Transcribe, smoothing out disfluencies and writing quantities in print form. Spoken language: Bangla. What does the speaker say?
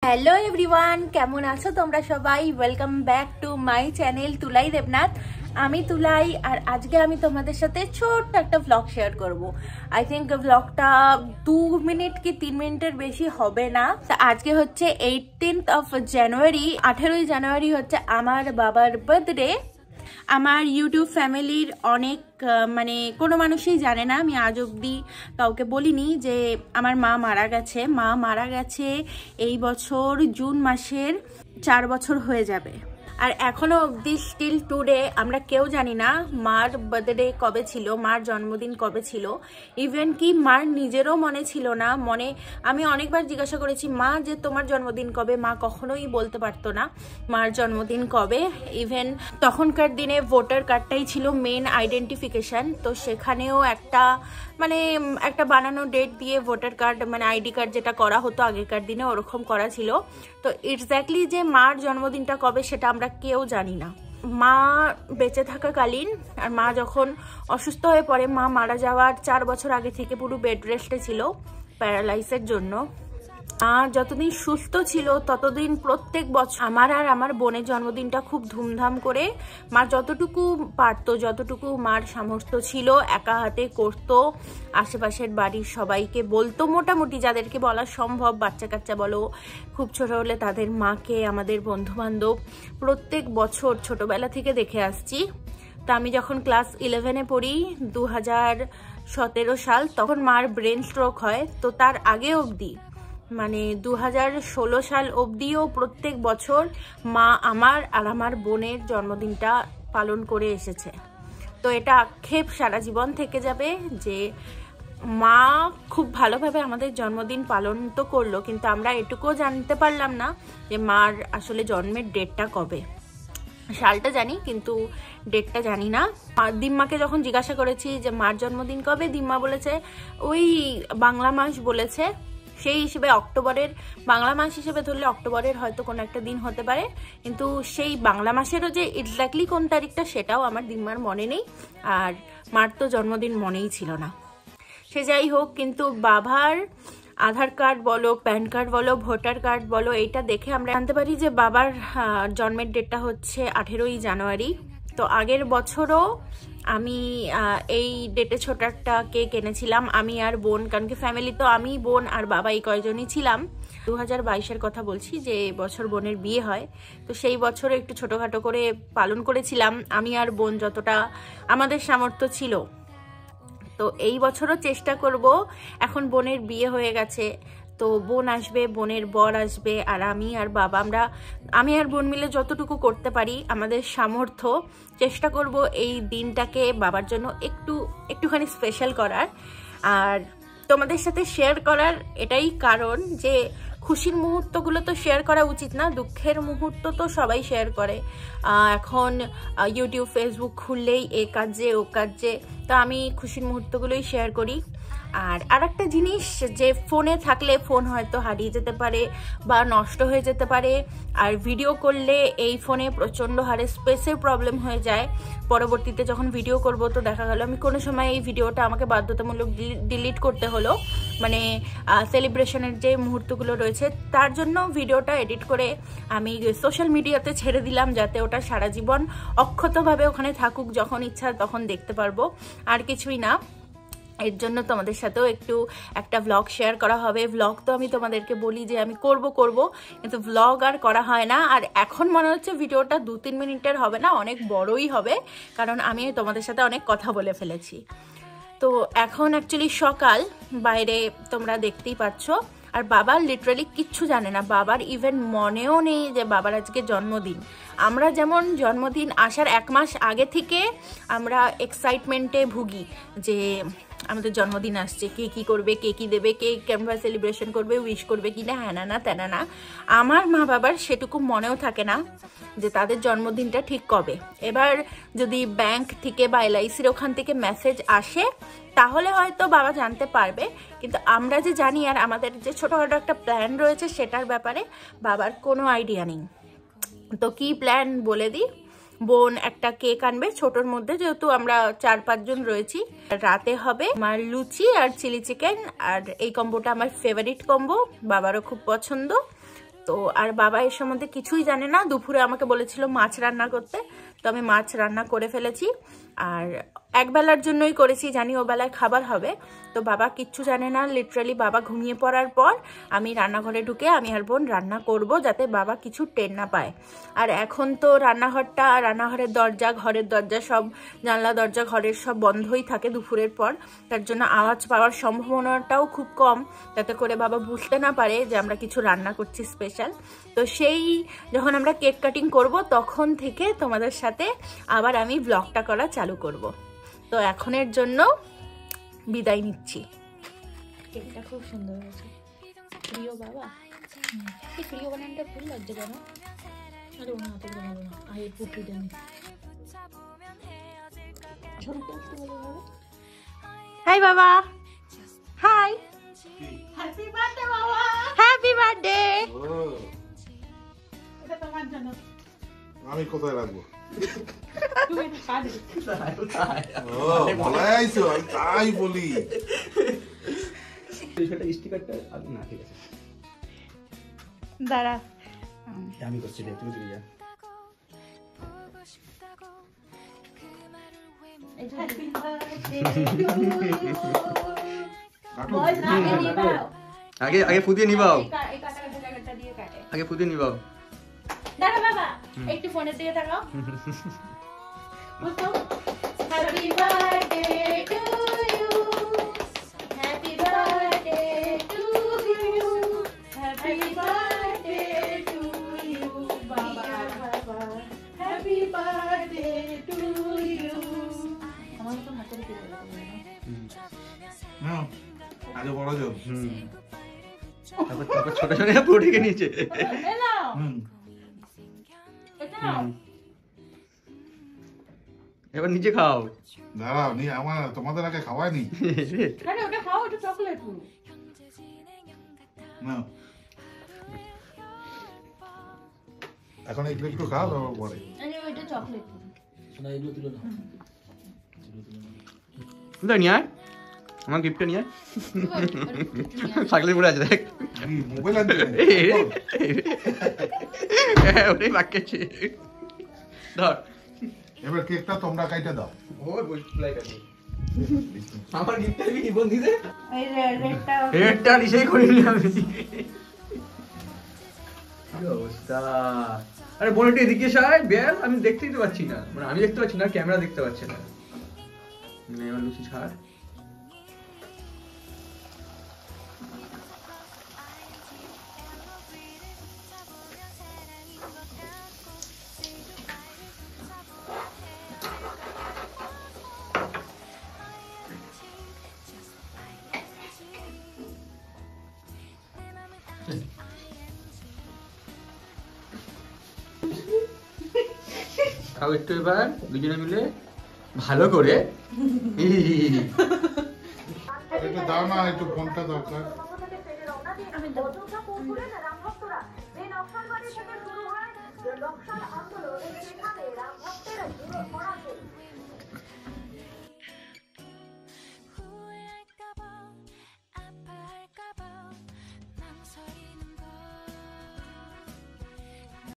হ্যালো এভরিওয়ান, কেমন আছো তোমরা সবাই? Welcome back to my channel Tulai Debnath. আমি তুলাই, আর আজকে আমি তোমাদের সাথে ছোট্ট একটা ভ্লগ শেয়ার করব। আই থিঙ্ক ভ্লগটা 2 মিনিট কি 3 মিনিটের বেশি হবে না। আজকে হচ্ছে 18th অফ জানুয়ারি, 18ই জানুয়ারি হচ্ছে আমার বাবার বার্থডে। আমার ইউটিউব ফ্যামিলির অনেক কোনো মানুষই জানে না, আমি আজ অবধি কাউকে বলিনি যে আমার মা মারা গেছে এই বছর জুন মাসের 4 বছর হয়ে যাবে। আর এখনো অবধি স্টিল টুডে আমরা কেউ জানি না মার বার্থডে কবে ছিল, মার জন্মদিন কবে ছিল। ইভেন কি মার নিজেরও মনে ছিল না। আমি অনেকবার জিজ্ঞাসা করেছি, মা যে তোমার জন্মদিন কবে? মা কখনোই বলতে পারতো না মার জন্মদিন কবে। ইভেন তখনকার দিনে ভোটার কার্ডটাই ছিল মেন আইডেন্টিফিকেশন, তো সেখানেও একটা বানানো ডেট দিয়ে ভোটার কার্ড আইডি কার্ড যেটা করা হতো আগেকার দিনে ওরকম করা ছিল। তো এক্স্যাক্টলি যে মার জন্মদিনটা কবে সেটা আমরা কেউ জানি না। মা বেঁচে থাকাকালীন আর মা যখন অসুস্থ হয়ে পড়ে, মা মারা যাওয়ার 4 বছর আগে থেকে পুরো বেড রেস্টে ছিল প্যারালাইসের জন্য। যতদিন সুস্থ ছিল ততদিন প্রত্যেক বছর আমার আর আমার বোনের জন্মদিনটা খুব ধুমধাম করে মা যতটুকু পারতো, যতটুকু মার সামর্থ্য ছিল একা হাতে করতো। আশেপাশের বাড়ির সবাইকে বলতো, মোটামুটি যাদেরকে বলা সম্ভব, বাচ্চা কাচ্চা বলো, খুব ছোট হলে তাদের মাকে, আমাদের বন্ধু বান্ধব, প্রত্যেক বছর ছোটবেলা থেকে দেখে আসছি। তা আমি যখন ক্লাস 11-এ পড়ি 2017 সাল, তখন মার ব্রেন স্ট্রোক হয়। তো তার আগে অবধি 2016 সাল অবধিও প্রত্যেক বছর মা আমার আর আমার বোনের জন্মদিনটা পালন করে এসেছে। তো এটা আক্ষেপ সারা জীবন থেকে যাবে যে মা খুব ভালোভাবে আমাদের জন্মদিন পালন তো করলো, কিন্তু আমরা এটুকুও জানতে পারলাম না যে মার আসলে জন্মের ডেটটা কবে। সালটা জানি কিন্তু ডেটটা জানি না। দিম্মাকে যখন জিজ্ঞাসা করেছি যে মার জন্মদিন কবে, দিম্মা বলেছে ওই বাংলা মাস বলেছে, সেই হিসেবে অক্টোবরের, বাংলা মাস হিসেবে ধরলে অক্টোবরের হয়তো কোনো একটা দিন হতে পারে, কিন্তু সেই বাংলা মাসেরও যে এক্স্যাক্টলি কোন তারিখটা সেটাও আমার দিম্মার মনে নেই। আর মার তো জন্মদিন মনেই ছিল না। সে যাই হোক, কিন্তু বাবার আধার কার্ড বলো, প্যান কার্ড বলো, ভোটার কার্ড বলো, এইটা দেখে আমরা জানতে পারি যে বাবার জন্মের ডেটটা হচ্ছে 18ই জানুয়ারি। তো আগের বছরও আমি এই ডেটে ছোট একটা কেক এনেছিলাম, আমি আর বোন, কারণ কি ফ্যামিলি তো আমি, বোন আর বাবা এই কয়জনই ছিলাম। 2022-এর কথা বলছি, যে বছর বোনের বিয়ে হয়। তো সেই বছরে একটু ছোটোখাটো করে পালন করেছিলাম আমি আর বোন, যতটা আমাদের সামর্থ্য ছিল। তো এই বছরও চেষ্টা করব। এখন বোনের বিয়ে হয়ে গেছে, তো বোন আসবে, বোনের বর আসবে, আর আমি আর বাবা, আমি আর বোন মিলে যতটুকু করতে পারি আমাদের সামর্থ্য চেষ্টা করব এই দিনটাকে বাবার জন্য একটুখানি স্পেশাল করার আর তোমাদের সাথে শেয়ার করার। এটাই কারণ যে খুশির মুহূর্তগুলো তো শেয়ার করা উচিত না, দুঃখের মুহূর্ত তো সবাই শেয়ার করে। এখন ইউটিউব, ফেসবুক খুললেই এ কাজে ও কাজে, তো আমি খুশির মুহূর্তগুলোই শেয়ার করি। আর একটা জিনিস, যে ফোনে থাকলে ফোন হয়তো হারিয়ে যেতে পারে বা নষ্ট হয়ে যেতে পারে, আর ভিডিও করলে এই ফোনে প্রচণ্ড হারে স্পেসের প্রবলেম হয়ে যায়। পরবর্তীতে যখন ভিডিও করব তো দেখা গেল আমি কোনো সময় এই ভিডিওটা আমাকে বাধ্যতামূলক ডিলিট করতে হলো, সেলিব্রেশনের যে মুহূর্তগুলো রয়েছে তার জন্য ভিডিওটা এডিট করে আমি সোশ্যাল মিডিয়াতে ছেড়ে দিলাম, যাতে ওটা সারা জীবন অক্ষতভাবে ওখানে থাকুক, যখন ইচ্ছা তখন দেখতে পারবো, আর কিছুই না। এর জন্য তোমাদের সাথেও একটা ভ্লগ শেয়ার করা হবে। ভ্লগ তো আমি তোমাদেরকে বলি যে আমি করব, কিন্তু ভ্লগ আর করা হয় না। আর এখন মনে হচ্ছে ভিডিওটা 2-3 মিনিটের হবে না, অনেক বড়ই হবে, কারণ আমি তোমাদের সাথে অনেক কথা বলে ফেলেছি। তো এখন অ্যাকচুয়ালি সকাল, বাইরে তোমরা দেখতেই পাচ্ছ, আর বাবা লিটারালি কিচ্ছু জানে না। বাবার ইভেন মনেও নেই যে বাবার আজকে জন্মদিন। আমরা যেমন জন্মদিন আসার 1 মাস আগে থেকে আমরা এক্সাইটমেন্টে ভুগি যে আমাদের জন্মদিন আসছে, কে কী করবে, কে কী দেবে, কে কেমন সেলিব্রেশন করবে, উইশ করবে কি না, হ্যানা না তেনা না। আমার মা বাবার সেটুকু মনেও থাকে না যে তাদের জন্মদিনটা ঠিক কবে। এবার যদি ব্যাংক থেকে বা LICর ওখান থেকে মেসেজ আসে তাহলে হয়তো বাবা জানতে পারবে, কিন্তু আমরা যে জানি আর আমাদের যে ছোটোখাটো একটা প্ল্যান রয়েছে সেটার ব্যাপারে বাবার কোনো আইডিয়া নেই। তো কি প্ল্যান বলে দিই, বোন একটা কেক আনবে ছোটর মধ্যে, যেহেতু আমরা 4-5 জন রয়েছি। রাতে হবে আমার লুচি আর চিলি চিকেন, আর এই কম্বোটা আমার ফেভারিট কম্বো, বাবারও খুব পছন্দ। তো আর বাবা এর সম্বন্ধে কিছুই জানে না। দুপুরে আমাকে বলেছিল মাছ রান্না করতে, তো আমি মাছ রান্না করে ফেলেছি। আর একবেলার জন্যই করেছি, জানি ও বেলায় খাবার হবে। তো বাবা কিচ্ছু জানে না, লিটারালি বাবা ঘুমিয়ে পড়ার পর আমি রান্নাঘরে ঢুকে আমি আর বোন রান্না করব, যাতে বাবা কিছু টের না পায়। আর এখন তো রান্নাঘরের দরজা, ঘরের দরজা সব, জানলা দরজা ঘরের সব বন্ধই থাকে দুপুরের পর, তার জন্য আওয়াজ পাওয়ার সম্ভাবনাটাও খুব কম, যাতে করে বাবা বুঝতে না পারে যে আমরা কিছু রান্না করছি স্পেশাল। তো সেই যখন আমরা কেক কাটিং করব তখন থেকে তোমাদের সাথে আবার আমি ব্লগটা করা চালু করব। তো এখনের জন্য বিদায় নিচ্ছি। কেকটা খুব সুন্দর হয়েছে। প্রিয় বাবা, এই প্রিয় বানানটা ফুল লাগছে কেন? আরে ওনা হাতে ভালো না, আর এই পুটলিটা নেই। হাই বাবা, হাই, হ্যাপি বার্থডে বাবা, হ্যাপি বার্থডে। এটা তোমার জন্য। আমি কোথায় রাখবো? তুমি এটা কাটে। ও বলাইছো, আমি তাই বলি। সেটা স্টিকারটা না, ঠিক আছে দাঁড়া, আমি করছি রে, তুমি যা। আগে আগে ফুদিয়ে নিবাও, আগে ফুদিয়ে নিবাও। দাঁড়া বাবা, একটু ফোনের দিকে তাকাও। Happy birthday to you, happy birthday to you, happy birthday to you বাবা, হ্যাপি বার্থডে টু ইউ। আমার তো হাতে রেখে দাও না আগে বড় যাও। তারপর ছোট ছোট পুরো ঢেকে নিয়েছে। এবার নিচে খাও। দাঁড়াও, নি আমার তোমাদের আগে খাওয়াইনি। আরে ওটা খাও, ওটা চকলেট পুরো না, এখন একটু একটু খাও, তারপর পরে। আরে ওটা চকলেট না, এগুলো তুলো না, তুলো নিয়ে আয়, আমার গিফটটা নিয়ে আয়। ছাগলের পরে আছে দেখ, মোবাইল আনতে ওটাই বাক্যাছে। ধর এবার কেকটা তোমরা কাইটা দাও। ওর বই কাটে আমার গিফটটা কি বন্ধ দিতে, এই রেডটা রেডটা নিশেই করিনি আমি। কি অবস্থা! আরে বোনটা এদিকে আয়, বেল আমি দেখতেই তো পাচ্ছি না, মানে আমি দেখতে পাচ্ছি না, ক্যামেরা দেখতে পাচ্ছে না। এবার লুচি ছাড়। খাও একটু এবার দুজনে মিলে ভালো করে। একটু দাও না, একটু ফোনটা দরকার। আমি